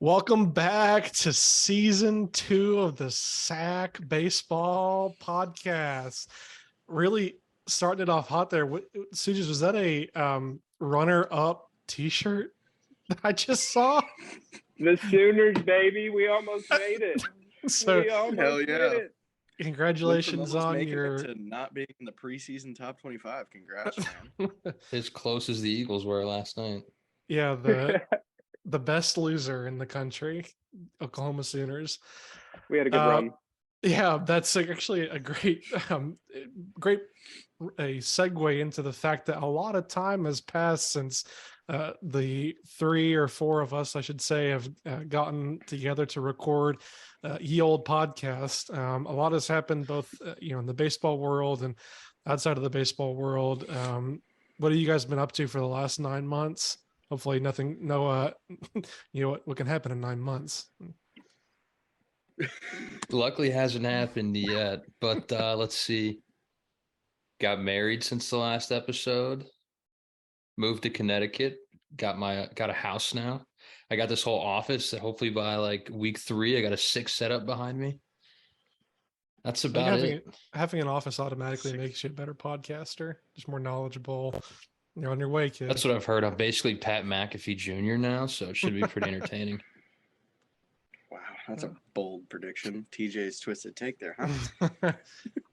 Welcome back to season 2 of the Sack Baseball Podcast. Really starting it off hot there. Sujas, was that a runner-up T-shirt that I just saw? The Sooners, baby. We almost made it. So, we almost did it. Congratulations on your to not being in the preseason top 25. Congrats, man. As close as the Eagles were last night. Yeah, the best loser in the country, Oklahoma Sooners. We had a good run. Yeah, that's actually a great segue into the fact that a lot of time has passed since the 3 or 4 of us, I should say, have gotten together to record Ye Old Podcast. A lot has happened both, in the baseball world and outside of the baseball world. What have you guys been up to for the last 9 months? Hopefully what can happen in 9 months. Luckily hasn't happened yet, but let's see. Got married since the last episode. Moved to Connecticut. Got a house now. I got this whole office that hopefully by like week 3, I got a 6 setup behind me. That's about it. Having an office automatically makes you a better podcaster, just more knowledgeable. You're on your way, kid. That's what I've heard. I'm basically Pat McAfee Jr. now, so it should be pretty entertaining. Wow, that's a bold prediction. TJ's twisted take there, huh?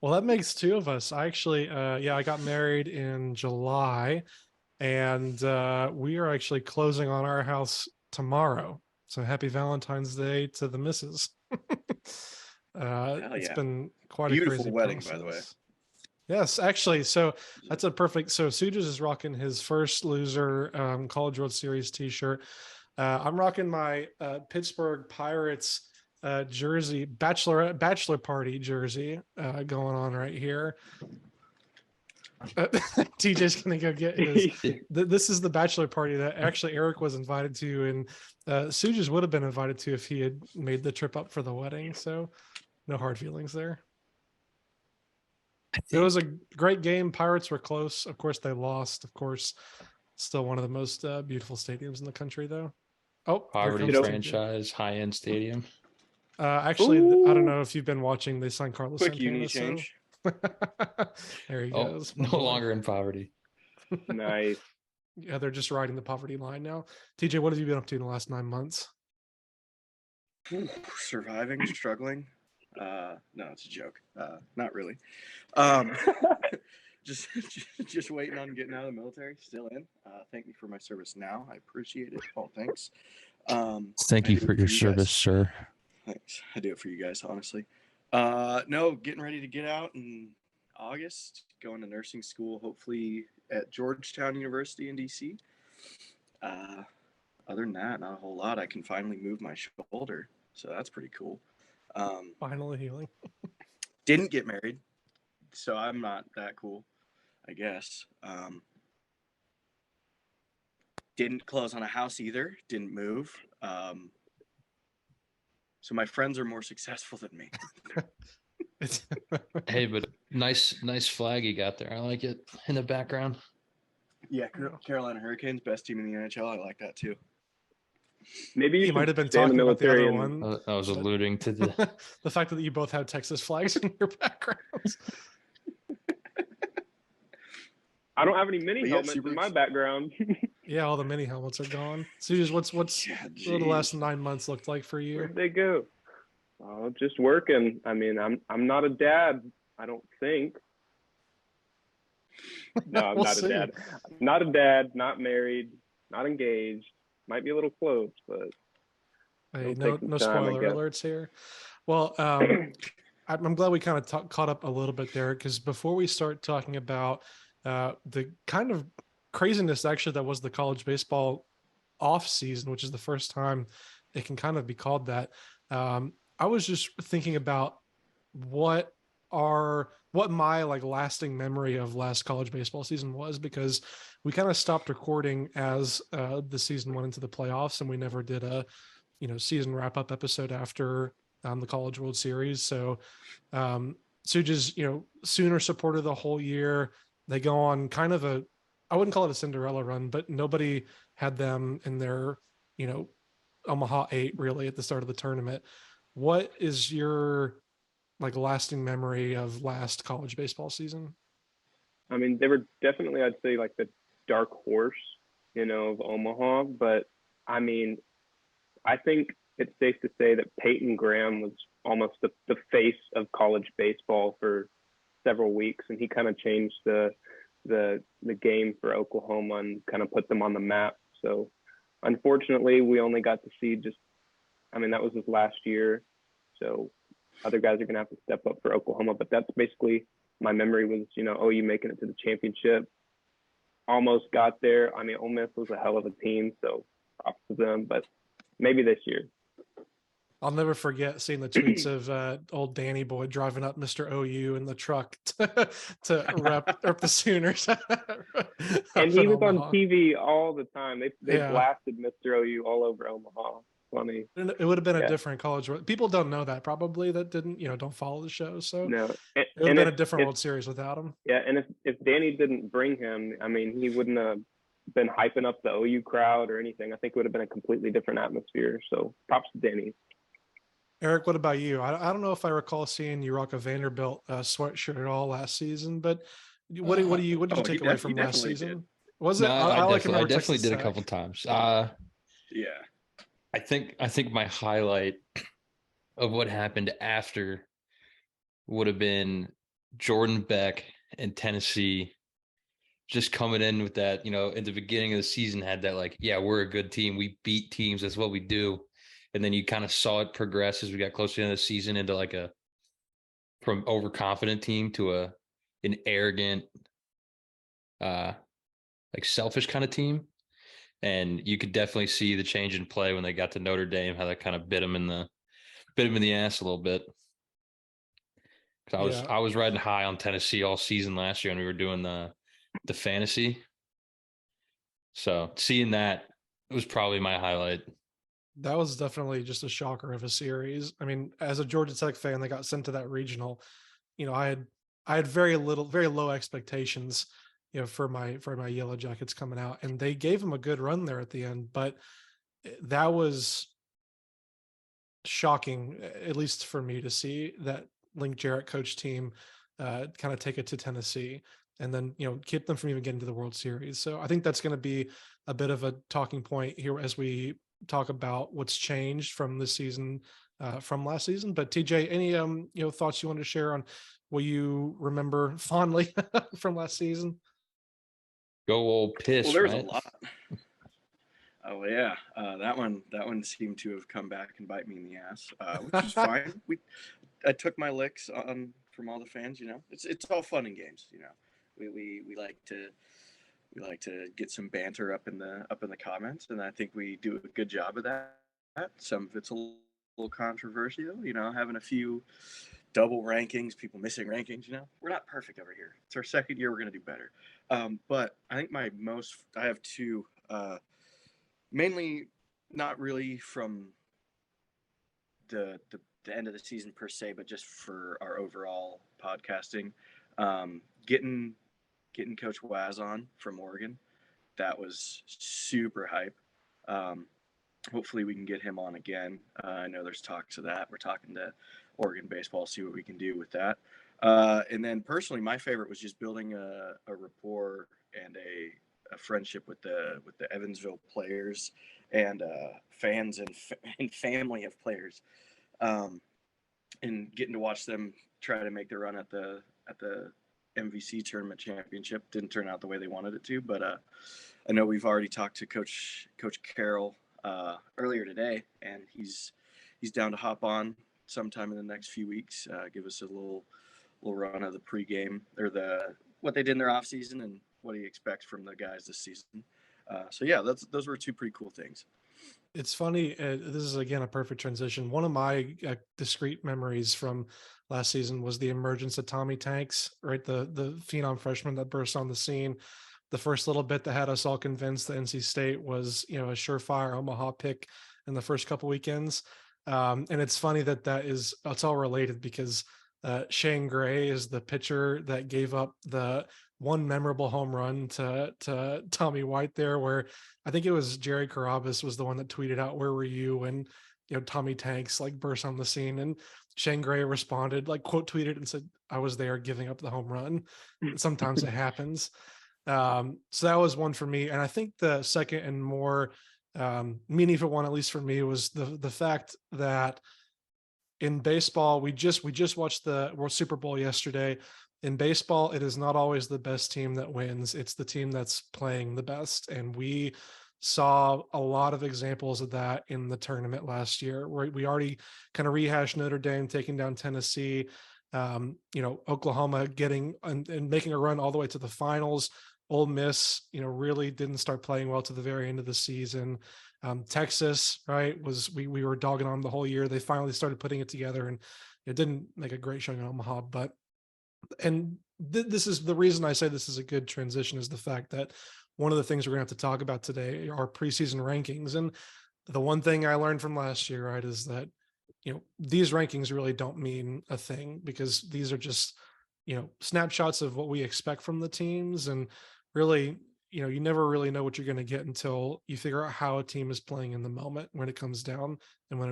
Well, that makes 2 of us. I actually, I got married in July, and we are actually closing on our house tomorrow. So happy Valentine's Day to the missus. It's been quite a beautiful crazy wedding, process. by the way. Yes, actually. So that's a perfect. So Sujas is rocking his first loser College World Series T-shirt. I'm rocking my Pittsburgh Pirates jersey, bachelor party jersey going on right here. TJ's gonna go get his. This is the bachelor party that actually Eric was invited to, and Sujas would have been invited to if he had made the trip up for the wedding. So no hard feelings there. It was a great game. Pirates were close. Of course, they lost. Of course, still one of the most beautiful stadiums in the country, though. Oh, poverty franchise, high-end stadium. Actually, I don't know if you've been watching. They signed Carlos Quick Santana. uni change. There he goes. No longer in poverty. Nice. Yeah, they're just riding the poverty line now. TJ, what have you been up to in the last 9 months? Surviving, struggling. No, it's a joke. Not really. Just waiting on getting out of the military. Still in. Thank me for my service now. I appreciate it. Oh, thanks. Thank you for your service, sir. Thanks. I do it for you guys, honestly. No, getting ready to get out in August. Going to nursing school, hopefully at Georgetown University in DC. Other than that, not a whole lot. I can finally move my shoulder, so that's pretty cool. Finally healing. Didn't get married, so I'm not that cool, I guess. Didn't close on a house either. Didn't move. So my friends are more successful than me. Hey, but nice flag you got there. I like it in the background. Yeah, Carolina Hurricanes, best team in the NHL. I like that too. Maybe you might have been talking about the other one. I was alluding to the the fact that you both have Texas flags in your backgrounds. I don't have any mini helmets in my background. Yeah, all the mini helmets are gone. So what's what the last 9 months looked like for you? Where'd they go? Oh, just working. I mean, I'm not a dad, I don't think. No, I'm not a dad. Not a dad, not married, not engaged. Might be a little close, but hey, no spoiler alerts here. Well, I'm glad we kind of caught up a little bit there, because before we start talking about the kind of craziness actually that was the college baseball off season, which is the first time it can kind of be called that. I was just thinking about what my like lasting memory of last college baseball season was, because we kind of stopped recording as the season went into the playoffs, and we never did a season wrap up episode after the College World Series. So Suja's Sooner supporter the whole year. They go on kind of I wouldn't call it a Cinderella run, but nobody had them in their Omaha 8 really at the start of the tournament. What is your like lasting memory of last college baseball season? I mean, they were definitely, I'd say, like the dark horse, of Omaha. But I mean, I think it's safe to say that Peyton Graham was almost the face of college baseball for several weeks, and he kind of changed the game for Oklahoma and kind of put them on the map. So unfortunately, we only got to see that was his last year. So other guys are going to have to step up for Oklahoma, but that's basically my memory was, OU making it to the championship. Almost got there. I mean, Ole Miss was a hell of a team, so props to them, but maybe this year. I'll never forget seeing the tweets of old Danny Boy driving up Mr. OU in the truck to rep the Sooners. And he was on TV all the time. They blasted Mr. OU all over Omaha. Funny. It would have been a different college. People don't know that probably that didn't, don't follow the show. So no, it would have been a different World Series without him. Yeah, and if Danny didn't bring him, I mean, he wouldn't have been hyping up the OU crowd or anything. I think it would have been a completely different atmosphere. So props to Danny. Eric, what about you? I don't know if I recall seeing you rock a Vanderbilt sweatshirt at all last season, but what did you take away from last season? Did. Was it? No, I definitely did a couple times. Yeah. I think my highlight of what happened after would have been Jordan Beck and Tennessee just coming in with that, in the beginning of the season had that like, yeah, we're a good team. We beat teams. That's what we do. And then you kind of saw it progress as we got closer to the end of the season into like from overconfident team to an arrogant, like selfish kind of team. And you could definitely see the change in play when they got to Notre Dame, how that kind of bit them in the ass a little bit. Because I was riding high on Tennessee all season last year, and we were doing the fantasy. So seeing that, it was probably my highlight. That was definitely just a shocker of a series. I mean, as a Georgia Tech fan, they got sent to that regional. I had very low expectations, for my Yellow Jackets coming out, and they gave them a good run there at the end. But that was shocking, at least for me, to see that Link Jarrett coach team kind of take it to Tennessee and then, keep them from even getting to the World Series. So I think that's going to be a bit of a talking point here as we talk about what's changed from this season, from last season. But TJ, any thoughts you want to share on what you remember fondly from last season? Go old piss. Well, there's right? a lot. Oh yeah, that one seemed to have come back and bite me in the ass, which is fine. I took my licks from all the fans. It's all fun and games. We like to get some banter up in the comments, and I think we do a good job of that. Some of it's a little controversial, having a few double rankings, people missing rankings. We're not perfect over here. It's our second year. We're going to do better. But I think I have two, mainly not really from the end of the season per se, but just for our overall podcasting. Getting Coach Waz on from Oregon, that was super hype. Hopefully we can get him on again. I know there's talks of that. We're talking to Oregon baseball, see what we can do with that. And then personally, my favorite was just building a rapport and a friendship with the Evansville players and fans and family of players, and getting to watch them try to make their run at the MVC tournament championship. Didn't turn out the way they wanted it to, but I know we've already talked to Coach Carroll earlier today, and he's down to hop on sometime in the next few weeks, give us a little run of the pregame or what they did in their off season and what he expects from the guys this season. So yeah, those were two pretty cool things. It's funny. This is again a perfect transition. One of my discrete memories from last season was the emergence of Tommy Tanks, right? The phenom freshman that burst on the scene. The first little bit that had us all convinced that NC State was, a surefire Omaha pick in the first couple weekends. And it's funny it's all related because Shane Gray is the pitcher that gave up the one memorable home run to Tommy White there, where I think it was Jerry Carabas was the one that tweeted out, "Where were you when Tommy Tanks like burst on the scene?" And Shane Gray responded, like quote tweeted and said, "I was there giving up the home run." Sometimes it happens. So that was one for me, and I think the second and more meaningful one, at least for me, was the fact that in baseball, we just watched the World Super Bowl yesterday. In baseball, it is not always the best team that wins. It's the team that's playing the best. And we saw a lot of examples of that in the tournament last year, where we already kind of rehashed Notre Dame taking down Tennessee, Oklahoma getting and making a run all the way to the finals. Ole Miss, really didn't start playing well to the very end of the season. Texas, right, we were dogging on them the whole year. They finally started putting it together, and it didn't make a great showing in Omaha. But this is the reason I say this is a good transition, is the fact that one of the things we're going to have to talk about today are preseason rankings. And the one thing I learned from last year, right, is that these rankings really don't mean a thing, because these are just snapshots of what we expect from the teams, and really you never really know what you're going to get until you figure out how a team is playing in the moment when it comes down, and when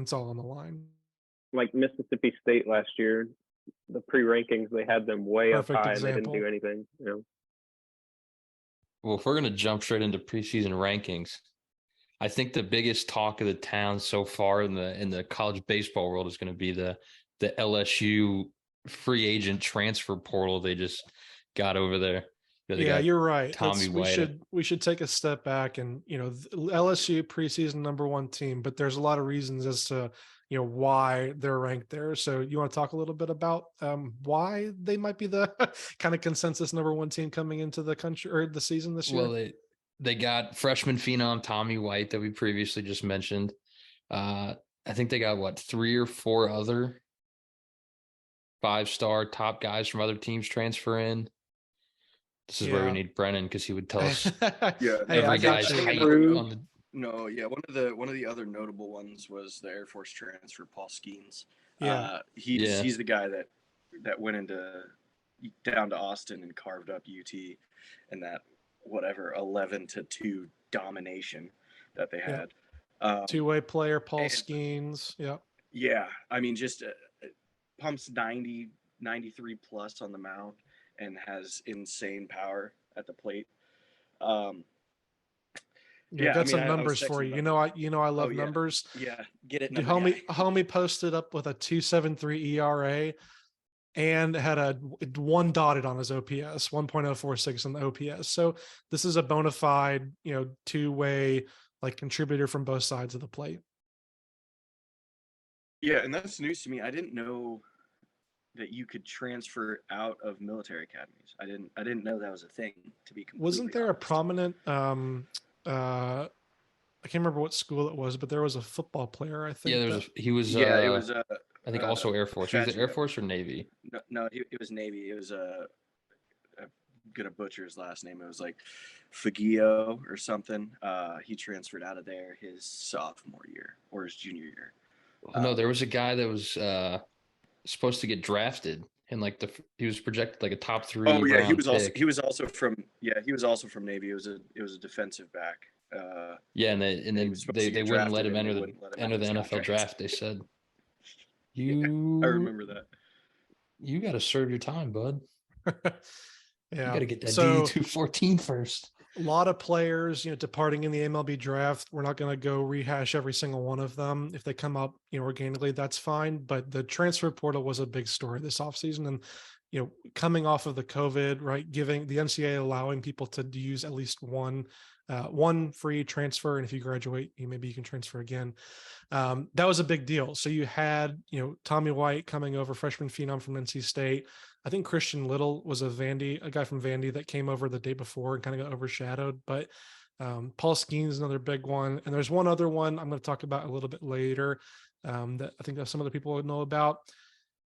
it's all on the line. Like Mississippi State last year, the pre-rankings, they had them way Perfect up high example. And they didn't do anything. Well, if we're going to jump straight into preseason rankings, I think the biggest talk of the town so far in the college baseball world is going to be the LSU free agent transfer portal they just got over there. Yeah, you're right. Tommy White. We should take a step back, and LSU preseason #1 team, but there's a lot of reasons as to why they're ranked there. So you want to talk a little bit about why they might be the kind of consensus #1 team coming into the country or the season this year? Well, they got freshman phenom Tommy White that we previously just mentioned. I think they got 3 or 4 other 5-star top guys from other teams transfer in. This is where we need Brennan, because he would tell us every guy's height on the. No, yeah. One of the other notable ones was the Air Force transfer, Paul Skeens. Yeah, he's the guy that went down to Austin and carved up UT in that 11-2 domination that they had. Two-way player, Paul Skeens. Yeah. Yeah, I mean, just pumps 90, 93 plus on the mound and has insane power at the plate. Got some numbers for you. I love numbers. Yeah, get it. Homie posted up with a 2.73 ERA and had a 1 dotted on his OPS, 1.046 on the OPS. So this is a bona fide, two-way contributor from both sides of the plate. Yeah, and that's news to me. I didn't know that you could transfer out of military academies. I didn't know that was a thing, to be completely Wasn't there honest. A prominent I can't remember what school it was, but there was a football player, I think. Yeah, he was it was I think also Air Force. Was it Air Force or Navy? No, it was Navy. It was I'm gonna butcher his last name. It was like Fagio or something. He transferred out of there his sophomore year or his junior year. No, there was a guy that was supposed to get drafted, and he was projected like a top 3. Oh yeah, he was pick. also from Navy. It was a defensive back. And then they wouldn't let him enter the NFL draft. They said, I remember that. You got to serve your time, bud. You got to get that D214 first. A lot of players, departing in the MLB draft. We're not going to go rehash every single one of them. If they come up, organically, that's fine. But the transfer portal was a big story this offseason. And, coming off of the COVID, right, giving the NCAA allowing people to use at least one free transfer. And if you graduate, maybe you can transfer again. That was a big deal. So you had, Tommy White coming over, freshman phenom from NC State. I think Christian Little was a guy from Vandy that came over the day before and kind of got overshadowed. But Paul Skeens is another big one. And there's one other one I'm going to talk about a little bit later that I think that some other people would know about.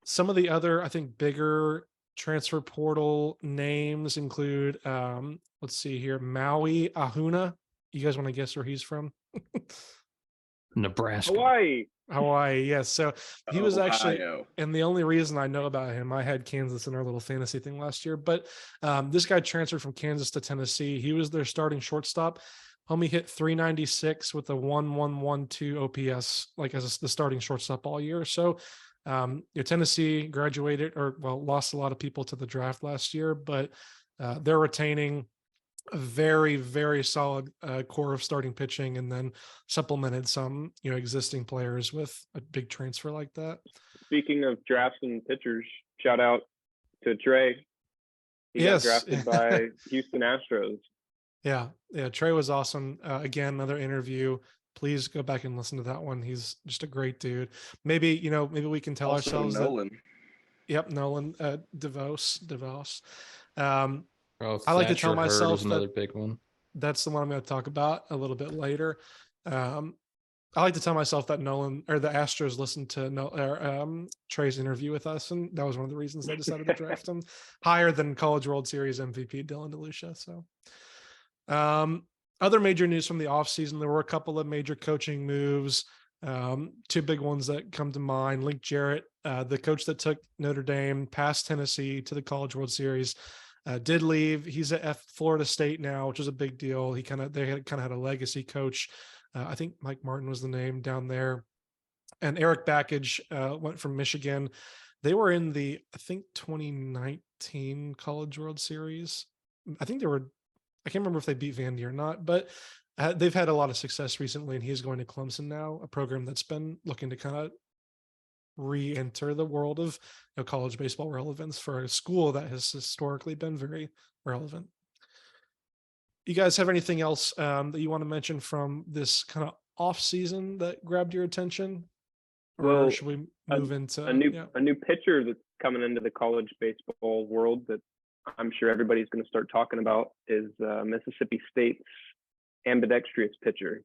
Some of the other, I think, bigger transfer portal names include, let's see here, Maui Ahuna. You guys want to guess where he's from? Nebraska. Hawaii. Yes. So he was actually, Ohio. and the only reason I know about him, I had Kansas in our little fantasy thing last year, but this guy transferred from Kansas to Tennessee. He was their starting shortstop. Homie hit 396 with a 1.112 OPS, like as the starting shortstop all year. So Tennessee graduated lost a lot of people to the draft last year, but they're retaining a very, very solid core of starting pitching, and then supplemented some, existing players with a big transfer like that. Speaking of drafts and pitchers, shout out to Trey. He got drafted by Houston Astros. Yeah. Trey was awesome. Again, another interview. Please go back and listen to that one. He's just a great dude. Maybe we can tell also ourselves Nolan. Nolan DeVos. I like to tell myself another big one. That's the one I'm going to talk about a little bit later. I like to tell myself that Nolan or the Astros listened to Trey's interview with us, and that was one of the reasons they decided to draft him higher than College World Series MVP Dylan DeLucia. So, other major news from the offseason, there were a couple of major coaching moves. Two big ones that come to mind. Link Jarrett, the coach that took Notre Dame past Tennessee to the College World Series, did leave. He's at Florida State now, which is a big deal. They had a legacy coach. I think Mike Martin was the name down there. And Eric Backage went from Michigan. They were in the, I think, 2019 College World Series. I think I can't remember if they beat Vandy or not, but they've had a lot of success recently, and he's going to Clemson now, a program that's been looking to kind of re-enter the world of college baseball relevance for a school that has historically been very relevant. You guys have anything else that you want to mention from this kind of off season that grabbed your attention? Or should we move into a new pitcher that's coming into the college baseball world that I'm sure everybody's going to start talking about is Mississippi State's ambidextrous pitcher.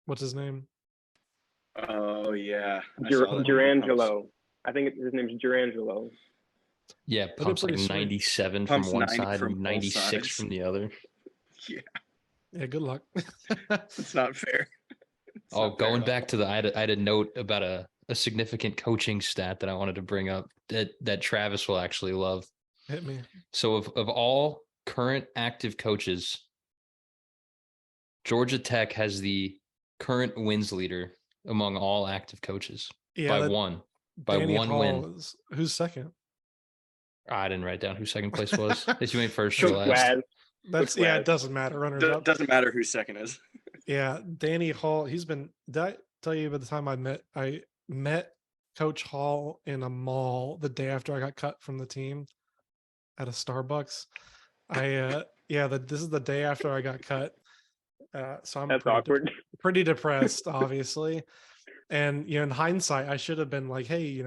What's his name? Oh yeah, Gerangelo. I think his name's Gerangelo. Yeah, pumps like 97 from one side and 96 from the other. Yeah, good luck. It's not fair. Going back to I had a note about a significant coaching stat that I wanted to bring up that Travis will actually love. Hit me. So of all current active coaches, Georgia Tech has the current wins leader among all active coaches by one win. Who's second? I didn't write down who second place was. Did you mean first or last? It doesn't matter. Runners-up. Doesn't matter who second is. Yeah, Danny Hall. Did I tell you about the time I met Coach Hall in a mall the day after I got cut from the team at a Starbucks? This is the day after I got cut. So I'm awkward. Pretty depressed, obviously. And in hindsight, I should have been like, hey,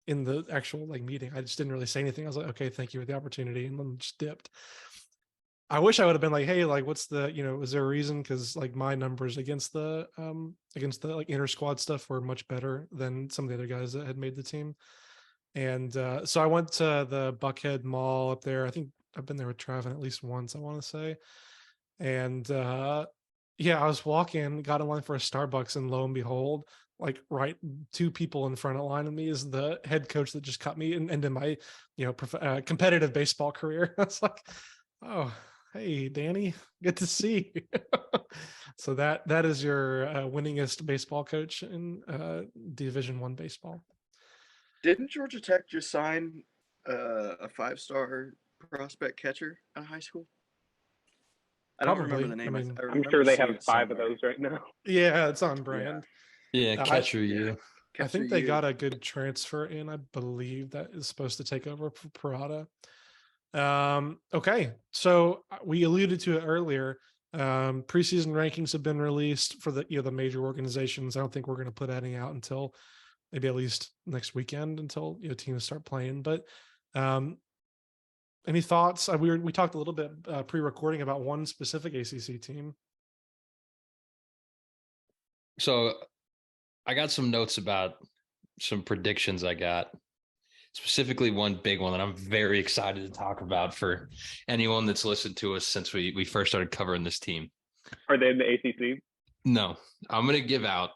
in the actual meeting, I just didn't really say anything. I was like, okay, thank you for the opportunity, and then just dipped. I wish I would have been like, hey, what's the, is there a reason? Because my numbers against the inter squad stuff were much better than some of the other guys that had made the team. And so I went to the Buckhead Mall up there. I think I've been there with Travin at least once, I want to say. And I was walking, got in line for a Starbucks, and lo and behold, two people in front of line of me is the head coach that just cut me and ended my, competitive baseball career. I was like, oh, hey, Danny, good to see you. So that is your winningest baseball coach in Division I baseball. Didn't Georgia Tech just sign a 5-star prospect catcher out of high school? I don't remember the name. I'm sure they have 5 of those right now. Yeah, it's on brand. Yeah, catcher you. I think they got a good transfer in, I believe, that is supposed to take over for Parada. Okay, so we alluded to it earlier. Preseason rankings have been released for the major organizations. I don't think we're going to put any out until maybe at least next weekend, until teams start playing. But any thoughts? We talked a little bit pre-recording about one specific ACC team. So I got some notes about some predictions I got. Specifically one big one that I'm very excited to talk about for anyone that's listened to us since we first started covering this team. Are they in the ACC? No, I'm going to give out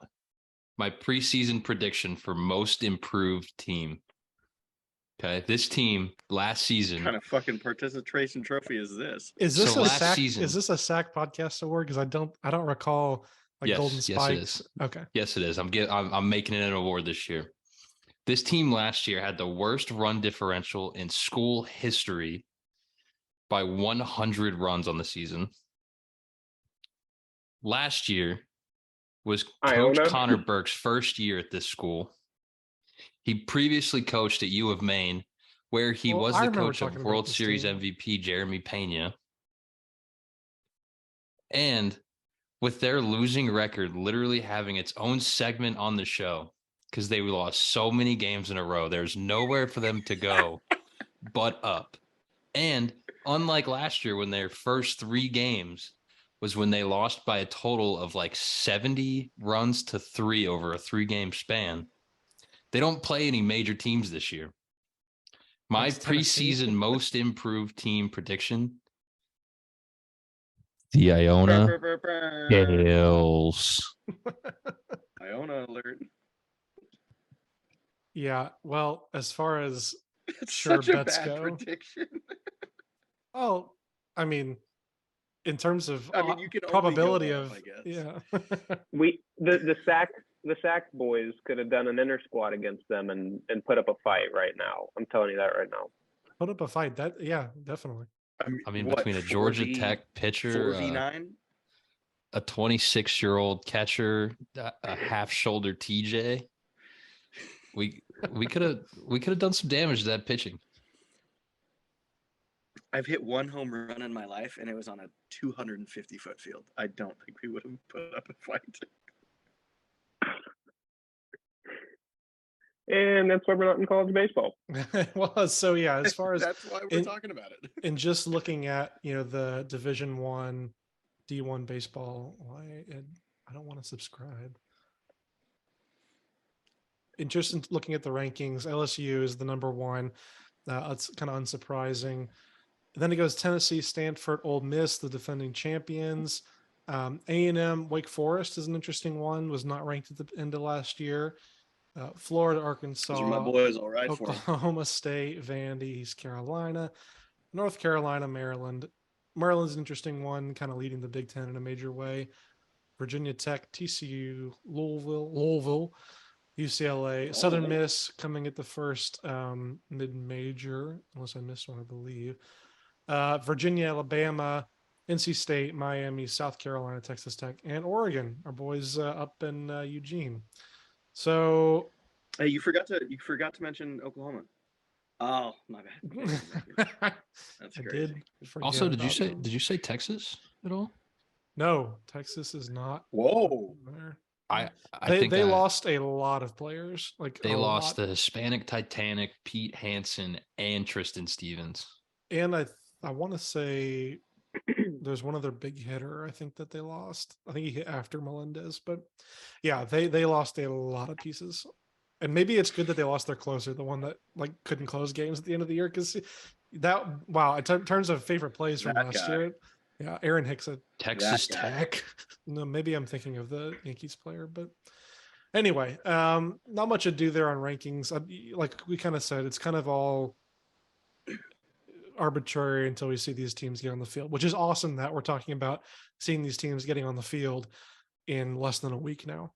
my preseason prediction for most improved team. Okay, this team last season. What kind of fucking participation trophy is this? Is this So a last sack? season- Is this a sack podcast award? Because I don't recall Yes, Golden yes, Spikes. it is. Okay. Yes, it is. I'm making it an award this year. This team last year had the worst run differential in school history by 100 runs on the season. Last year was Coach Iona? Connor Burke's first year at this school. He previously coached at U of Maine, where he was the coach of World Series MVP Jeremy Pena. And with their losing record literally having its own segment on the show, because they lost so many games in a row, there's nowhere for them to go but up. And unlike last year, when their first 3 games was when they lost by a total of like 70 runs to 3 over a 3-game span, they don't play any major teams this year. My preseason most improved team prediction: the Iona Gales. Iona alert. Yeah. Well, as far as It's sure such a bets bad go. prediction. Oh, I mean, in terms of you can probability only go up, of, I guess. yeah. The sack boys could have done an inner squad against them and put up a fight right now. I'm telling you that right now. Put up a fight. That, yeah, definitely. I mean, what, between a Georgia Tech pitcher, 4v9, a 26-year-old catcher, a half-shoulder TJ, we could have done some damage to that pitching. I've hit 1 home run in my life, and it was on a 250-foot field. I don't think we would have put up a fight. And that's why we're not in college baseball. Well, so yeah, as far as that's why we're talking about it. And just looking at the Division I, D1 baseball, I don't want to subscribe. And just in looking at the rankings, LSU is the number 1. It's kind of unsurprising. Then it goes Tennessee, Stanford, Ole Miss, the defending champions. A&M, Wake Forest is an interesting one. Was not ranked at the end of last year. Florida, Arkansas, Those are my boys, all right. Oklahoma State, Vandy, East Carolina, North Carolina, Maryland. Maryland's an interesting one, kind of leading the Big Ten in a major way. Virginia Tech, TCU, Louisville, UCLA, Southern Miss coming at the first mid-major, unless I missed one, I believe. Virginia, Alabama, NC State, Miami, South Carolina, Texas Tech, and Oregon. Our boys up in Eugene. So, hey, you forgot to mention Oklahoma. Oh, my bad. That's crazy. Also, did you say Texas at all? No, Texas is not. Whoa. I think they lost a lot of players. They lost the Hispanic Titanic, Pete Hansen, and Tristan Stevens. And I want to say there's one other big hitter I think that they lost. I think he hit after Melendez, but yeah, they lost a lot of pieces. And maybe it's good that they lost their closer, the one that couldn't close games at the end of the year, because that in terms of favorite plays from last year, yeah, Aaron Hicks at Texas Tech. No, maybe I'm thinking of the Yankees player, but anyway, not much to do there on rankings. Like we kind of said, it's kind of all arbitrary until we see these teams get on the field, which is awesome that we're talking about seeing these teams getting on the field in less than a week now.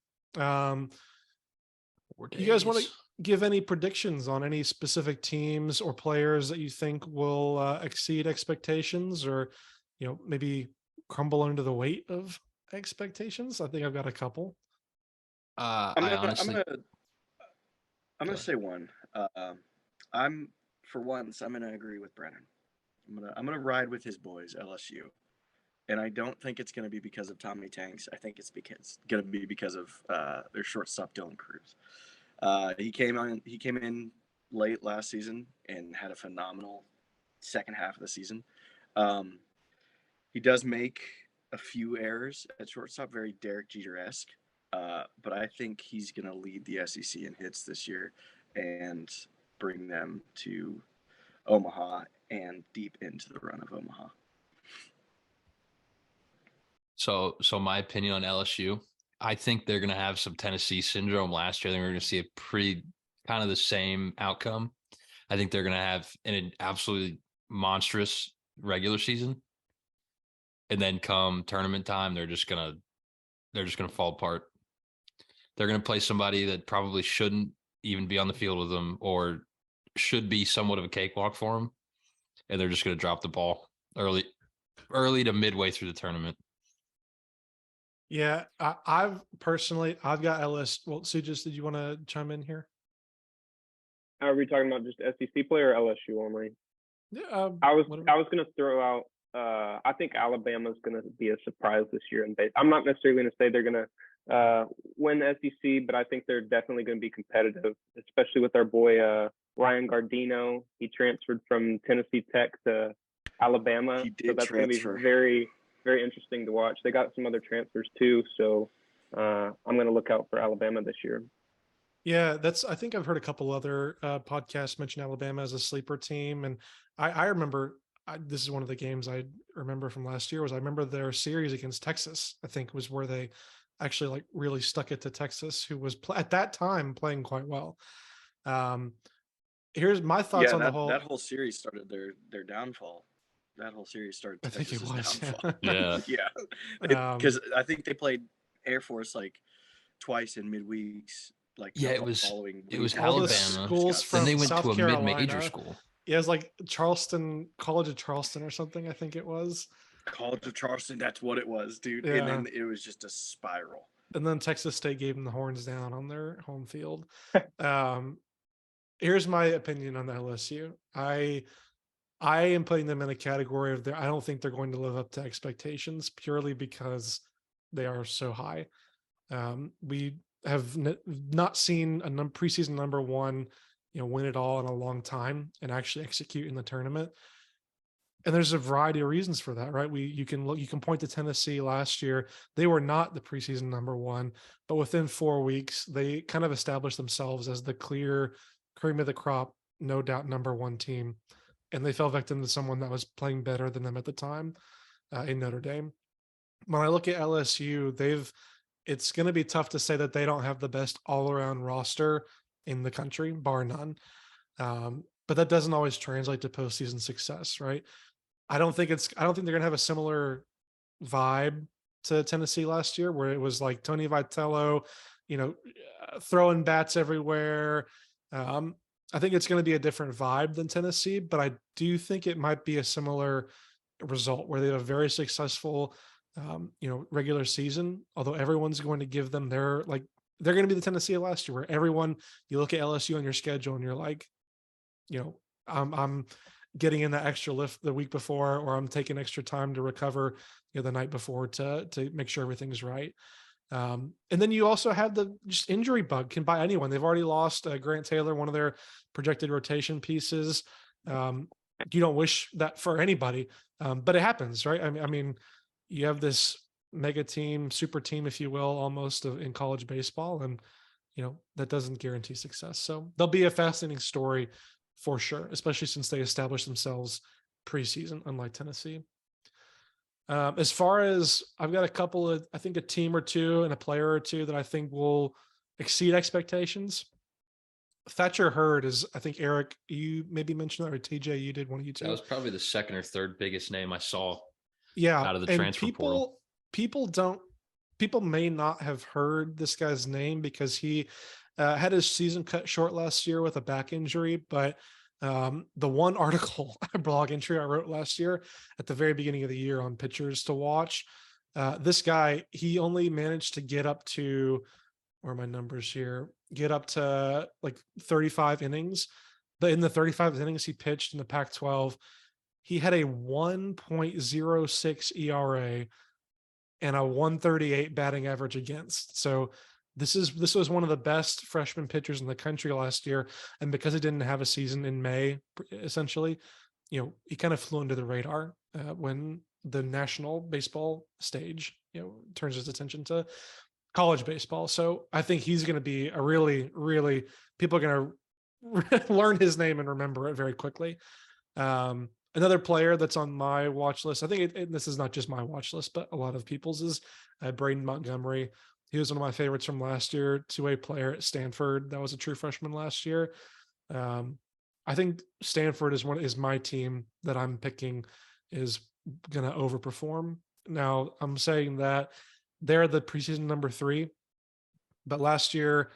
You guys want to give any predictions on any specific teams or players that you think will exceed expectations, or maybe crumble under the weight of expectations? I think I've got a couple. I'm gonna say one. For once, I'm gonna agree with Brennan. I'm gonna ride with his boys, LSU, and I don't think it's gonna be because of Tommy Tanks. I think it's gonna be because of their shortstop Dylan Cruz. He came in late last season and had a phenomenal second half of the season. He does make a few errors at shortstop, very Derek Jeter-esque, but I think he's going to lead the SEC in hits this year and bring them to Omaha and deep into the run of Omaha. So my opinion on LSU, I think they're going to have some Tennessee syndrome last year. I think we're going to see a pretty kind of the same outcome. I think they're going to have an absolutely monstrous regular season, and then come tournament time, they're just gonna fall apart. They're going to play somebody that probably shouldn't even be on the field with them, or should be somewhat of a cakewalk for them, and they're just going to drop the ball early to midway through the tournament. Yeah, I've got LS. Well, Sujas, did you want to chime in here? Are we talking about just SEC play or LSU only? Yeah, I was going to throw out. I think Alabama's going to be a surprise this year, and I'm not necessarily going to say they're going to win the SEC, but I think they're definitely going to be competitive, especially with our boy Ryan Gardino. He transferred from Tennessee Tech to Alabama, so that's going to be very, very interesting to watch. They got some other transfers too, so I'm going to look out for Alabama this year. Yeah, I think I've heard a couple other podcasts mention Alabama as a sleeper team. And I remember, this is one of the games I remember from last year, I remember their series against Texas, I think was where they actually like really stuck it to Texas, who was at that time playing quite well. Here's my thoughts on that whole series started their downfall. That whole series started I think it was. downfall. Yeah. Because I think they played Air Force like twice in midweeks. Like it was all Alabama. The schools from then they went South to a Carolina. mid-major school. Yeah, it was like Charleston, College of Charleston or something, I think it was. College of Charleston, that's what it was, dude. Yeah. And then it was just a spiral. And then Texas State gave them the horns down on their home field. Here's my opinion on the LSU. I am putting them in a category of I don't think they're going to live up to expectations purely because they are so high. We have not seen a preseason number one, win it all in a long time and actually execute in the tournament. And there's a variety of reasons for that, right? You can point to Tennessee last year. They were not the preseason number one, but within 4 weeks, they kind of established themselves as the clear cream of the crop, no doubt number one team. And they fell victim to someone that was playing better than them at the time in Notre Dame. When I look at LSU, it's going to be tough to say that they don't have the best all-around roster in the country, bar none. But that doesn't always translate to postseason success, right? I don't think they're going to have a similar vibe to Tennessee last year, where it was like Tony Vitello, throwing bats everywhere. I think it's going to be a different vibe than Tennessee, but I do think it might be a similar result where they have a very successful regular season, although everyone's going to give them they're going to be the Tennessee of last year, where you look at LSU on your schedule and you're like, I'm getting in that extra lift the week before, or I'm taking extra time to recover the night before to make sure everything's right. And then you also have the just injury bug can buy anyone. They've already lost Grant Taylor, one of their projected rotation pieces. You don't wish that for anybody, but it happens, right? I mean, you have this mega team, super team, if you will, almost in college baseball, and that doesn't guarantee success. So they'll be a fascinating story for sure, especially since they established themselves preseason, unlike Tennessee. As far as I've got I think a team or two and a player or two that I think will exceed expectations. Thatcher Hurd is, I think, Eric, you maybe mentioned that, or TJ, you did, one of you two. That was probably the second or third biggest name I saw. Yeah, out of the transfer portal. People may not have heard this guy's name because he had his season cut short last year with a back injury, but the one article, blog entry I wrote last year at the very beginning of the year on pitchers to watch, this guy, he only managed to get up to, where are my numbers here, get up to like 35 innings. But in the 35 innings he pitched in the Pac-12, he had a 1.06 ERA and a 138 batting average against. So this was one of the best freshman pitchers in the country last year. And because he didn't have a season in May, essentially, he kind of flew under the radar when the national baseball stage, turns its attention to college baseball. So I think he's going to be a really, really, people are going to learn his name and remember it very quickly. Another player that's on my watch list, I think this is not just my watch list, but a lot of people's, is Braden Montgomery. He was one of my favorites from last year, two-way player at Stanford. That was a true freshman last year. I think Stanford is my team that I'm picking is going to overperform. Now, I'm saying that they're the preseason number 3, but last year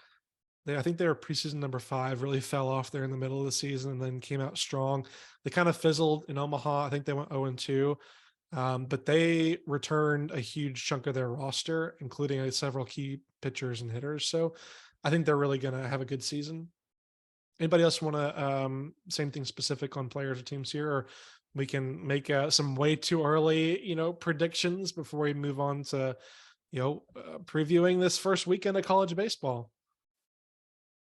I think they were preseason number 5, really fell off there in the middle of the season and then came out strong. They kind of fizzled in Omaha. I think they went 0-2, but they returned a huge chunk of their roster, including several key pitchers and hitters. So I think they're really going to have a good season. Anybody else want to say anything specific on players or teams here, or we can make some way too early, predictions before we move on to, previewing this first weekend of college baseball?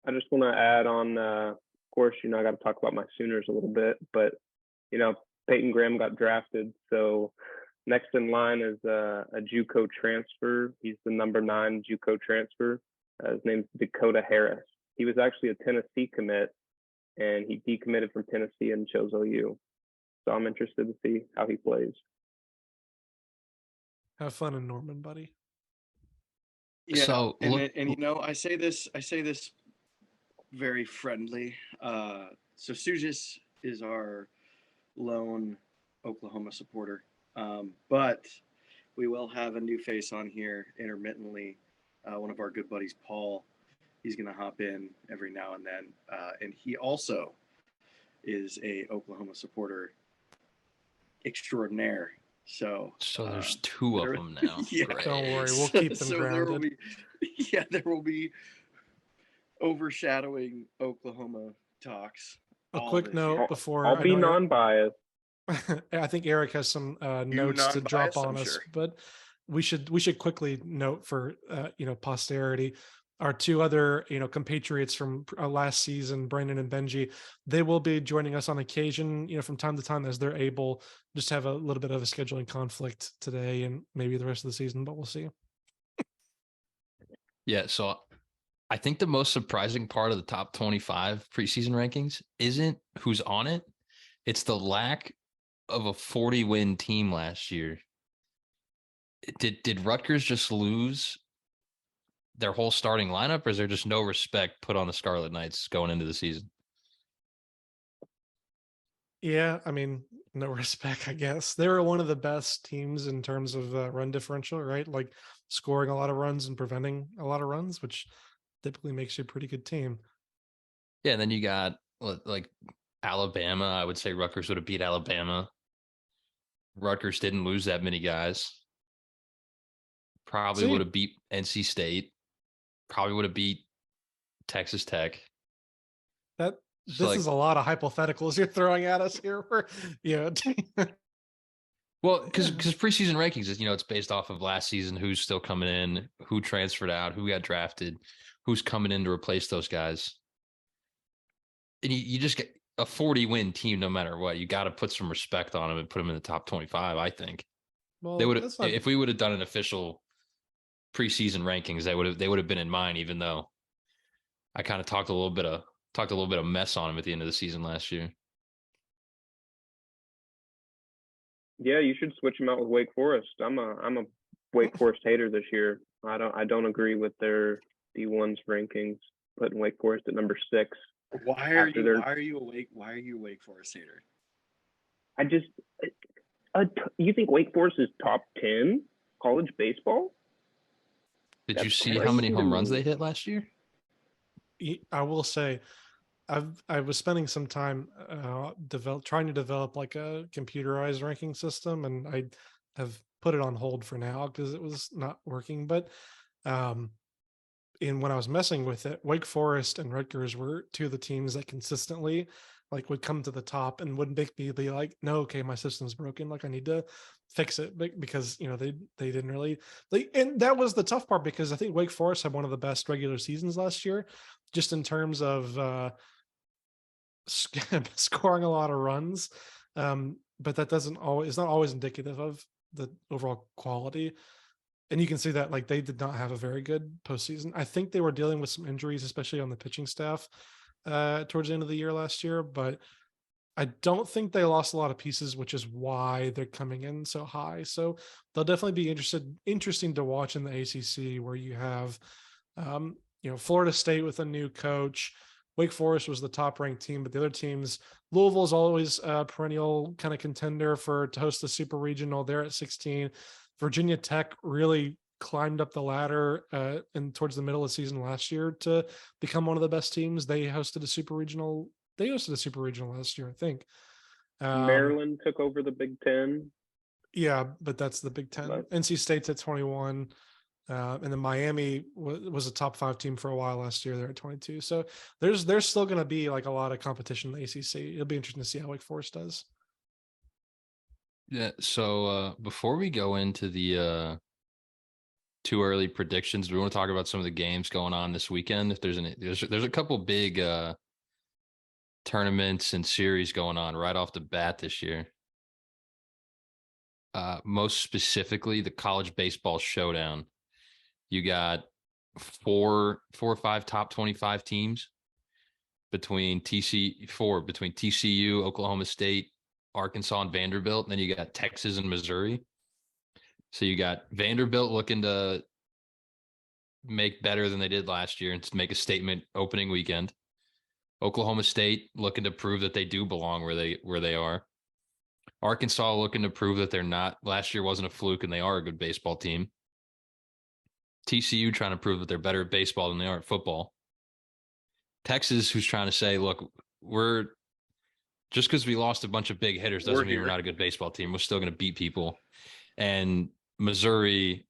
I just want to add on, of course, I got to talk about my Sooners a little bit, but, Peyton Graham got drafted. So next in line is a JUCO transfer. He's the number 9 JUCO transfer. His name's Dakota Harris. He was actually a Tennessee commit, and he decommitted from Tennessee and chose OU. So I'm interested to see how he plays. Have fun in Norman, buddy. Yeah, so I say this very friendly. So Sujis is our lone Oklahoma supporter, but we will have a new face on here intermittently. One of our good buddies, Paul. He's going to hop in every now and then. And he also is a Oklahoma supporter extraordinaire. So there's 2 of them now. Yeah, don't worry. We'll keep them grounded. There will be overshadowing Oklahoma talks. A quick note before I'll be non-biased. I think Eric has some notes to drop on us, but we should quickly note for posterity. Our 2 other, compatriots from last season, Brandon and Benji, they will be joining us on occasion, from time to time as they're able. Just have a little bit of a scheduling conflict today and maybe the rest of the season, but we'll see. Yeah, so I think the most surprising part of the top 25 preseason rankings isn't who's on it. It's the lack of a 40-win team last year. Did Rutgers just lose their whole starting lineup, or is there just no respect put on the Scarlet Knights going into the season? Yeah, I mean, no respect, I guess. They were one of the best teams in terms of run differential, right? Like scoring a lot of runs and preventing a lot of runs, which typically makes you a pretty good team. Yeah, and then you got like Alabama. I would say Rutgers would have beat Alabama. Rutgers didn't lose that many guys. Probably would have beat NC State. Probably would have beat Texas Tech. This is a lot of hypotheticals you're throwing at us here. Well, because preseason rankings is, it's based off of last season, who's still coming in, who transferred out, who got drafted, who's coming in to replace those guys. And you just get a 40-win team no matter what. You got to put some respect on them and put them in the top 25, I think. Well, they would have, if we would have done an official preseason rankings, they would have been in mine, even though I kind of talked a little bit of mess on them at the end of the season last year. Yeah, you should switch them out with Wake Forest. I'm a Wake Forest hater this year. I don't agree with their D1's rankings, putting Wake Forest at number 6. Why are you a Wake Forest hater? I just you think Wake Forest is top 10 college baseball? Did you see how many home runs they hit last year? I will say, I was spending some time trying to develop like a computerized ranking system, and I have put it on hold for now because it was not working. But when I was messing with it, Wake Forest and Rutgers were 2 of the teams that consistently would come to the top and would make me be like, no, okay, my system's broken. Like I need to fix it because, they didn't really and that was the tough part, because I think Wake Forest had one of the best regular seasons last year, just in terms of scoring a lot of runs. But that is not always indicative of the overall quality. And you can see that they did not have a very good postseason. I think they were dealing with some injuries, especially on the pitching staff towards the end of the year last year. But I don't think they lost a lot of pieces, which is why they're coming in so high. So they'll definitely be interesting to watch in the ACC, where you have, Florida State with a new coach. Wake Forest was the top ranked team, but the other teams, Louisville is always a perennial kind of contender to host the Super Regional. They're at 16. Virginia Tech really climbed up the ladder and towards the middle of the season last year to become one of the best teams. They hosted a Super Regional. They hosted a Super Regional last year, I think. Maryland took over the Big Ten. Yeah, but that's the Big Ten. NC State's at 21. And then Miami was a top 5 team for a while last year. They're at 22. So there's still going to be like a lot of competition in the ACC. It'll be interesting to see how Wake Forest does. Yeah. So before we go into the too early predictions, we want to talk about some of the games going on this weekend. If there's a couple big tournaments and series going on right off the bat this year. Most specifically, the college baseball showdown. You got four or five top 25 teams between TCU, Oklahoma State, Arkansas, and Vanderbilt. And then you got Texas and Missouri. So you got Vanderbilt looking to make better than they did last year and to make a statement opening weekend. Oklahoma State looking to prove that they do belong where they are. Arkansas looking to prove that they're not. Last year wasn't a fluke and they are a good baseball team. TCU trying to prove that they're better at baseball than they are at football. Texas, who's trying to say, look, we're just because we lost a bunch of big hitters doesn't mean we're not a good baseball team. We're still going to beat people. And Missouri,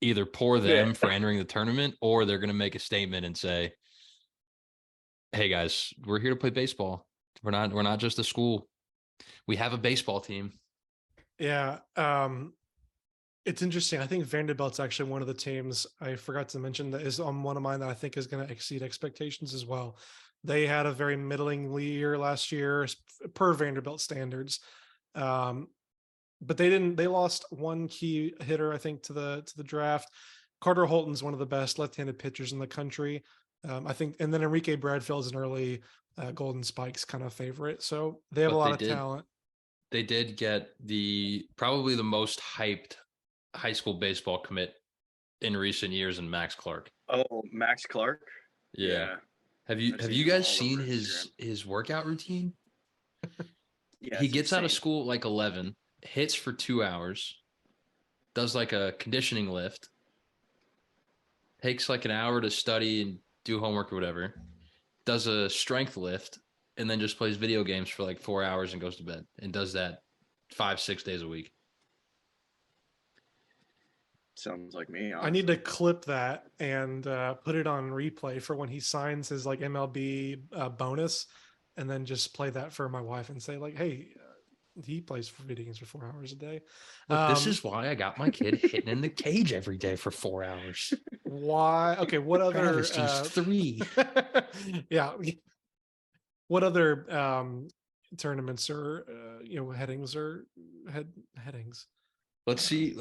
either pour them for entering the tournament, or they're going to make a statement and say, hey guys, we're here to play baseball. We're not just a school. We have a baseball team. Yeah. It's interesting. I think Vanderbilt's actually one of the teams I forgot to mention that is on one of mine that I think is going to exceed expectations as well. They had a very middling year last year per Vanderbilt standards. But they lost one key hitter, I think, to the draft. Carter Holton's one of the best left-handed pitchers in the country. I think, and then Enrique Bradfield is an early Golden Spikes kind of favorite. So they have a lot of talent. They did get probably the most hyped high school baseball commit in recent years in Max Clark. Oh, Max Clark? Yeah. Have you guys seen his workout routine? Yeah. He gets out of school at like 11, hits for 2 hours, does like a conditioning lift, takes like an hour to study and do homework or whatever, does a strength lift, and then just plays video games for like 4 hours and goes to bed, and does that 5-6 days a week. Sounds like me. Honestly. I need to clip that and put it on replay for when he signs his like MLB bonus, and then just play that for my wife and say like, hey, he plays for video games for 4 hours a day. Look, this is why I got my kid hitting in the cage every day for 4 hours. Why? Okay. What other? He's 3. Yeah. What other tournaments or headings or headings? Let's see.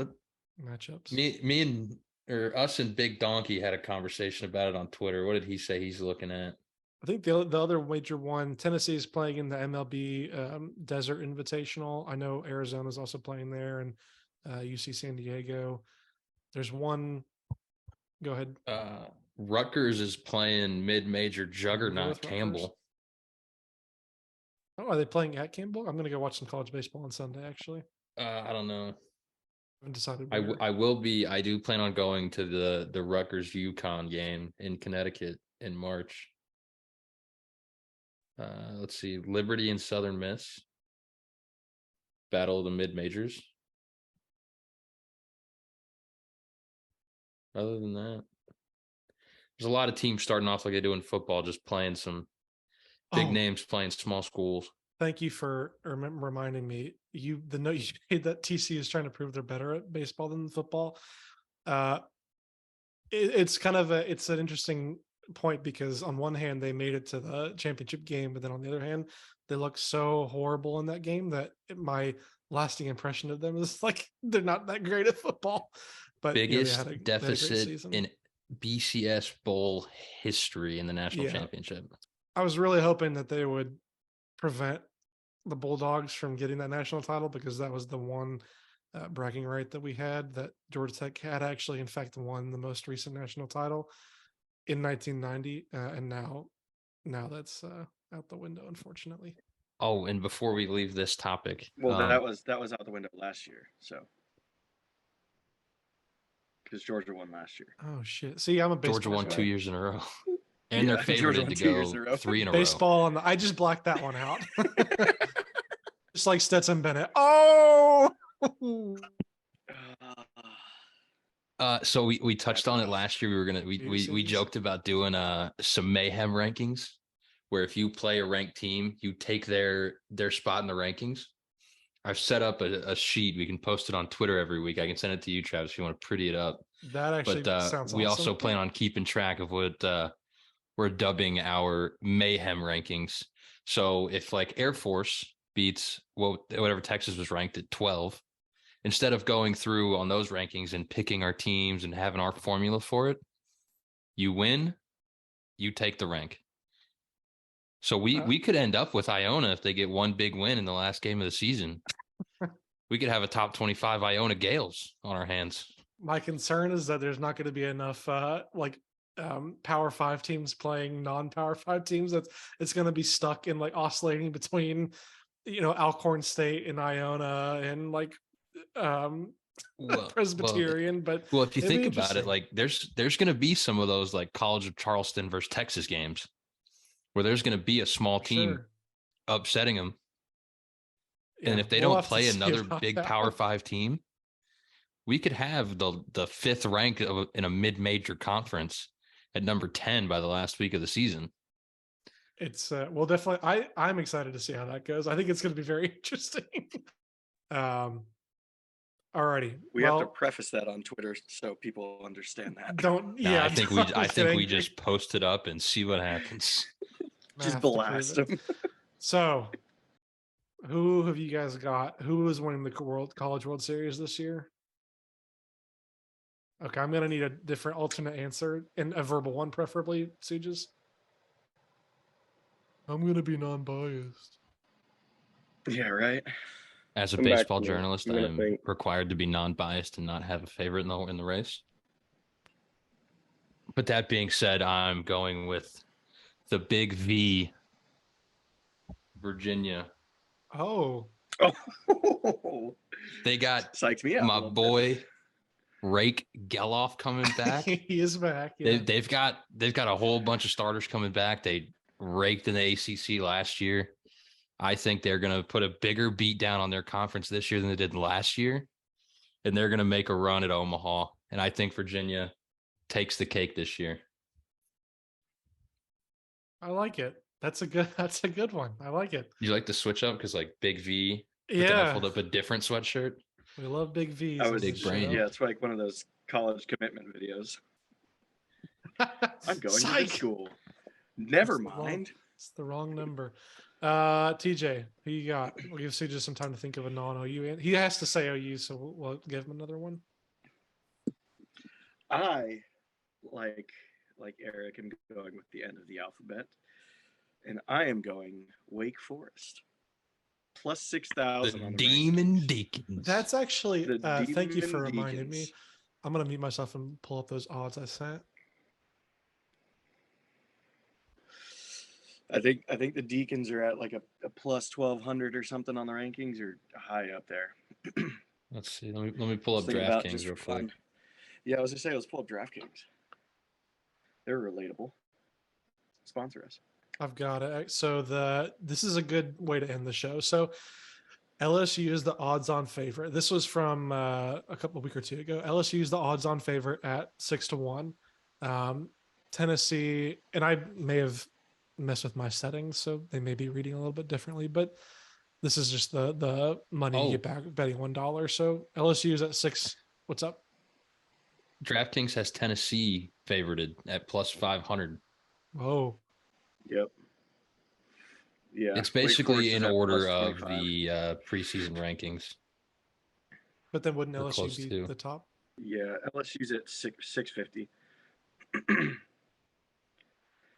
Matchups. Us and Big Donkey had a conversation about it on Twitter. What did he say he's looking at? I think the other major one, Tennessee is playing in the MLB Desert Invitational. I know Arizona's also playing there, and UC San Diego. There's one. Go ahead. Rutgers is playing mid-major juggernaut Campbell. Oh, are they playing at Campbell? I'm going to go watch some college baseball on Sunday, actually. I don't know. I haven't decided. I will be. I do plan on going to the Rutgers UConn game in Connecticut in March. Let's see. Liberty and Southern Miss. Battle of the mid-majors. Other than that, there's a lot of teams starting off like they do in football, just playing some big names, playing small schools. Thank you for reminding me. The note you made that TCU is trying to prove they're better at baseball than football. It's kind of it's an interesting point because on one hand they made it to the championship game, but then on the other hand they look so horrible in that game that my lasting impression of them is like they're not that great at football. But biggest deficit in BCS bowl history in the national championship. I was really hoping that they would prevent the Bulldogs from getting that national title, because that was the one bragging right that we had, that Georgia Tech had actually, in fact, won the most recent national title in 1990, and now that's out the window, unfortunately. Oh, and before we leave this topic, well, that was out the window last year. So because Georgia won last year. Oh shit! See, I'm a baseball Georgia won guy. 2 years in a row, and they're favored to go 3 in a row. Baseball, and I just blacked that one out. Just like Stetson Bennett. Oh. So we touched on it last year. We joked about doing some mayhem rankings, where if you play a ranked team, you take their spot in the rankings. I've set up a sheet. We can post it on Twitter every week. I can send it to you, Travis, if you want to pretty it up. That actually sounds we awesome. also plan on keeping track of what we're dubbing our mayhem rankings. So if like Air Force beats whatever Texas was ranked at 12, instead of going through on those rankings and picking our teams and having our formula for it, you win, you take the rank. So we could end up with Iona if they get one big win in the last game of the season. We could have a top 25 Iona Gales on our hands. My concern is that there's not going to be enough Power 5 teams playing non-Power 5 teams. It's going to be stuck in like oscillating between, Alcorn State and Iona and like Presbyterian. But if you think about it, like there's going to be some of those like College of Charleston versus Texas games where there's going to be a small team upsetting them. Yeah, and if they don't play another big Power 5 team, we could have the fifth rank in a mid-major conference at number 10 by the last week of the season. It's definitely. I'm excited to see how that goes. I think it's going to be very interesting. Alrighty. We have to preface that on Twitter so people understand that. I think we just post it up and see what happens. Just blast them. So, who have you guys got? Who is winning the College World Series this year? Okay, I'm going to need a different alternate answer, and a verbal one, preferably, Sieges. I'm going to be non-biased. Yeah, right. As a baseball journalist, I am required to be non-biased and not have a favorite in the race. But that being said, I'm going with the Big V, Virginia. Oh. They got psyched me out, my boy Rake Geloff coming back. He is back. Yeah. They've got a whole bunch of starters coming back. They raked in the ACC last year. I think they're going to put a bigger beat down on their conference this year than they did last year, and they're going to make a run at Omaha. And I think Virginia takes the cake this year. I like it. That's a good one. I like it. You like the switch up because like Big V, yeah, then I pulled up a different sweatshirt. We love Big V's. I was big brain. Yeah, it's like one of those college commitment videos. I'm going to this school. Never mind. It's the wrong number. TJ, who you got? We'll give Sue just some time to think of a non-OU. He has to say OU, so we'll give him another one. I like Eric am going with the end of the alphabet, and I am going Wake Forest. Plus 6,000 on the Demon Deacons. That's actually thank you for reminding me. I'm gonna mute myself and pull up those odds I sent. I think the Deacons are at like a plus 1,200 or something on the rankings, or high up there. Let's see. Let me pull up DraftKings real quick. Yeah, I was gonna say, let's pull up DraftKings. They're relatable. Sponsor us. I've got it. So this is a good way to end the show. So LSU is the odds-on favorite. This was from a week or two ago. LSU is the odds-on favorite at 6-1. Tennessee, and I may have messed with my settings, so they may be reading a little bit differently, but this is just the money you get back betting $1. So LSU is at 6. What's up? DraftKings has Tennessee favorited at plus 500. Oh. Yep. Yeah. It's basically in order of the preseason rankings. But then wouldn't LSU be the top? Yeah, LSU's at 650.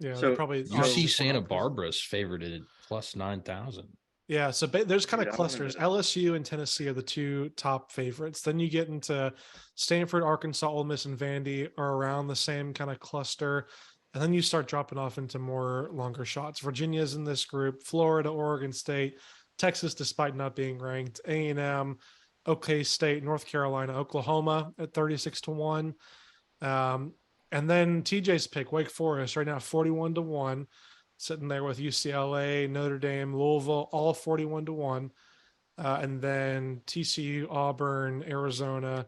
Yeah, So they probably UC Santa Barbara's favored at plus 9,000. Yeah, so there's kind of Dude, clusters. LSU and Tennessee are the two top favorites. Then you get into Stanford, Arkansas, Ole Miss, and Vandy are around the same kind of cluster. And then you start dropping off into more longer shots. Virginia's in this group, Florida, Oregon State, Texas, despite not being ranked, A&M, OK State, North Carolina, Oklahoma at 36-1. And then TJ's pick, Wake Forest, right now 41-1. Sitting there with UCLA, Notre Dame, Louisville, all 41-1. And then TCU, Auburn, Arizona,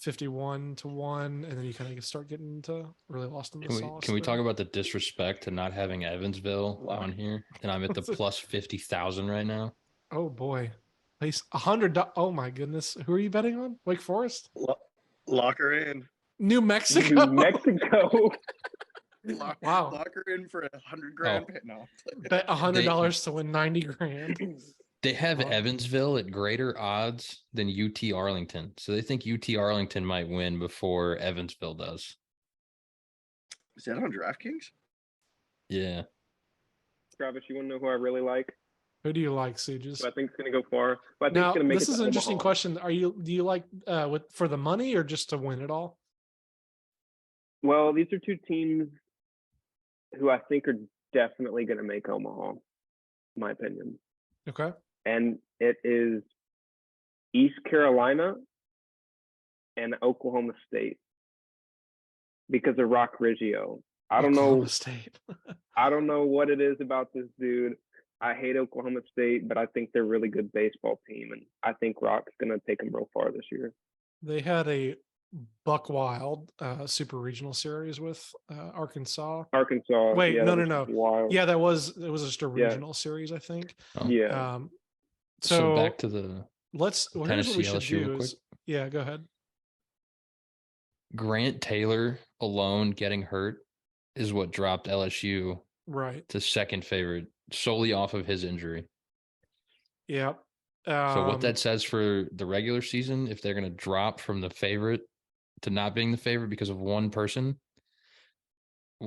51-1. And then you kind of start getting into really lost in the sauce. Can we talk about the disrespect to not having Evansville on here? And I'm at the plus 50,000 right now. Oh boy. Place $100. Oh my goodness. Who are you betting on? Wake Forest? Lock her in. New Mexico. New Mexico. Wow. Lock her in for $100 grand. Oh. No. Bet $100 to win 90 grand. They have Evansville at greater odds than UT Arlington. So they think UT Arlington might win before Evansville does. Is that on DraftKings? Yeah. Travis, you want to know who I really like? Who do you like, Suges? Who I think it's going to go far. Who I think Now, it's going to make this it is to an interesting Omaha. question. Do you like for the money or just to win it all? Well, these are two teams who I think are definitely going to make Omaha, in my opinion. Okay. And it is East Carolina and Oklahoma State because of Rock Riggio. I don't Oklahoma know. State. I don't know what it is about this dude. I hate Oklahoma State, but I think they're a really good baseball team, and I think Rock's going to take them real far this year. They had a Buck Wild super regional series with Arkansas. Wait, yeah, no. Wild. Yeah, it was just a regional series, I think. Oh. Yeah. So back to the here's what we should LSU do is, yeah, go ahead. Grant Taylor alone getting hurt is what dropped LSU right to second favorite solely off of his injury. Yeah. So what that says for the regular season, if they're going to drop from the favorite to not being the favorite because of one person,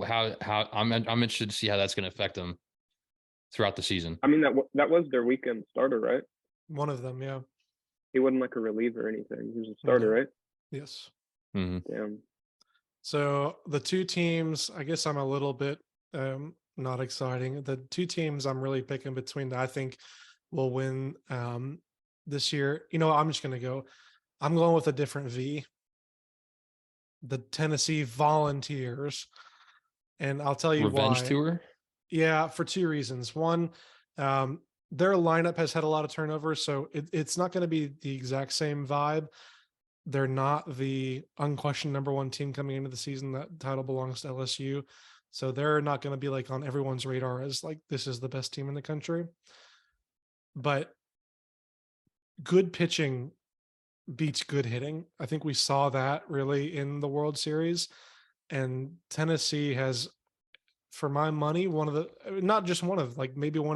how I'm interested to see how that's going to affect them throughout the season. I mean, that was their weekend starter, right? One of them, yeah. He wasn't like a reliever or anything. He was a starter, right? Yes. Mm-hmm. Damn. So the two teams, I guess I'm a little bit not exciting. The two teams I'm really picking between that I think will win this year. I'm just going to go. I'm going with a different V. The Tennessee Volunteers. And I'll tell you Revenge why. tour? Yeah, for two reasons. One, their lineup has had a lot of turnover, so it's not going to be the exact same vibe. They're not the unquestioned number one team coming into the season. That title belongs to LSU. So they're not going to be like on everyone's radar as like, this is the best team in the country. But good pitching beats good hitting. I think we saw that really in the World Series. And Tennessee has, for my money, maybe one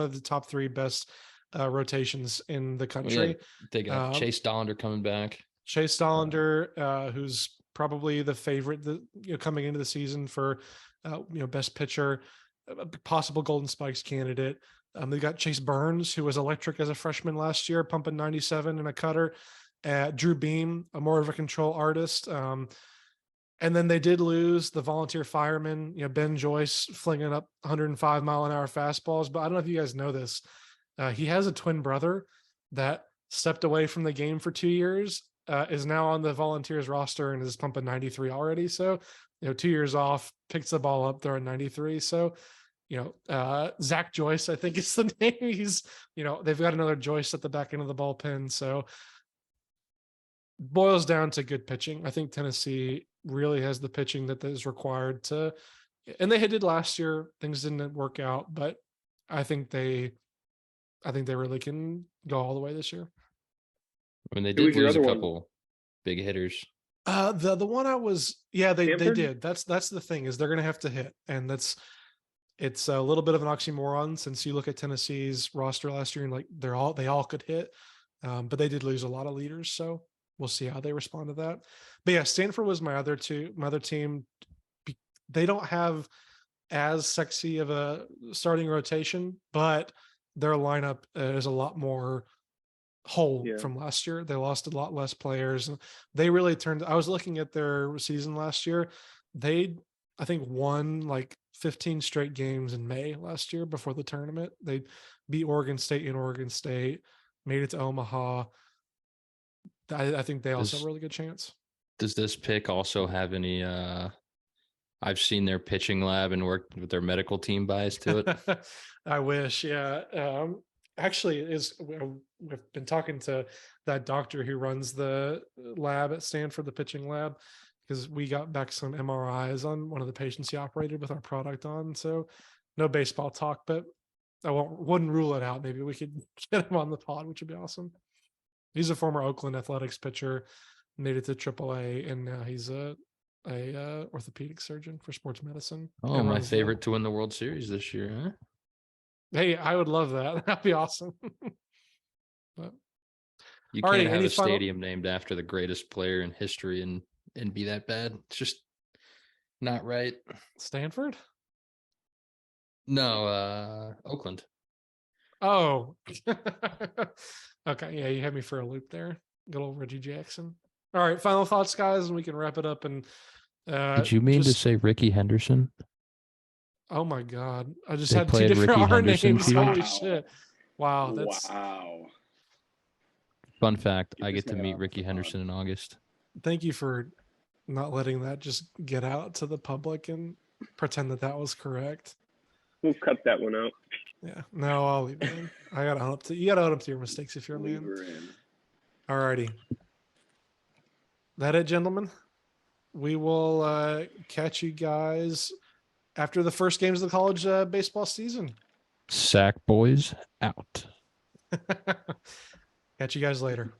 of the top three best rotations in the country. Yeah, they got Chase Dollander coming back. Chase Dollander, who's probably the favorite coming into the season for best pitcher, possible Golden Spikes candidate. They got Chase Burns, who was electric as a freshman last year, pumping 97 in a cutter. Drew Beam, a more of a control artist. And then they did lose the volunteer fireman, Ben Joyce, flinging up 105-mile-an-hour fastballs. But I don't know if you guys know this. He has a twin brother that stepped away from the game for 2 years, is now on the Volunteers roster and is pumping 93 already. So, 2 years off, picks the ball up, throwing 93. So, Zach Joyce, I think is the name. He's, they've got another Joyce at the back end of the bullpen. So boils down to good pitching. I think Tennessee really has the pitching that is required to, and they did last year. Things didn't work out, but I think they really can go all the way this year. I mean, they did lose a couple big hitters. The one they did. That's the thing, is they're going to have to hit, and it's a little bit of an oxymoron since you look at Tennessee's roster last year and like they all could hit, but they did lose a lot of leaders. So we'll see how they respond to that. But yeah, Stanford was my other team. They don't have as sexy of a starting rotation, but their lineup is a lot more whole from last year. They lost a lot less players. They really turned. I was looking at their season last year. They, I think, won like 15 straight games in May last year before the tournament. They beat Oregon State in Oregon State, made it to Omaha. I think they also have a really good chance. Does this pick also have any I've seen their pitching lab and worked with their medical team bias to it? I wish, yeah. Actually, we've been talking to that doctor who runs the lab at Stanford, the pitching lab, because we got back some MRIs on one of the patients he operated with our product on. So no baseball talk, but I wouldn't rule it out. Maybe we could get him on the pod, which would be awesome. He's a former Oakland Athletics pitcher, made it to AAA, and now he's a orthopedic surgeon for sports medicine. Oh, my favorite to win the World Series this year, huh? Hey, I would love that. That'd be awesome. But, you can't have a stadium named after the greatest player in history and be that bad. It's just not right. Stanford? No, Oakland. Oh. Okay, yeah, you had me for a loop there. Good old Reggie Jackson. All right, final thoughts, guys, and we can wrap it up. And did you mean to say Ricky Henderson? Oh my God! I just had two different R names. Holy shit! Wow, wow. Fun fact: I get to meet Ricky Henderson in August. Thank you for not letting that just get out to the public and pretend that was correct. We'll cut that one out. Yeah, no, I'll leave it in. I gotta own up to. You gotta own up to your mistakes if you're a man. All righty. That it, gentlemen. We will catch you guys after the first games of the college baseball season. Sack boys out. Catch you guys later.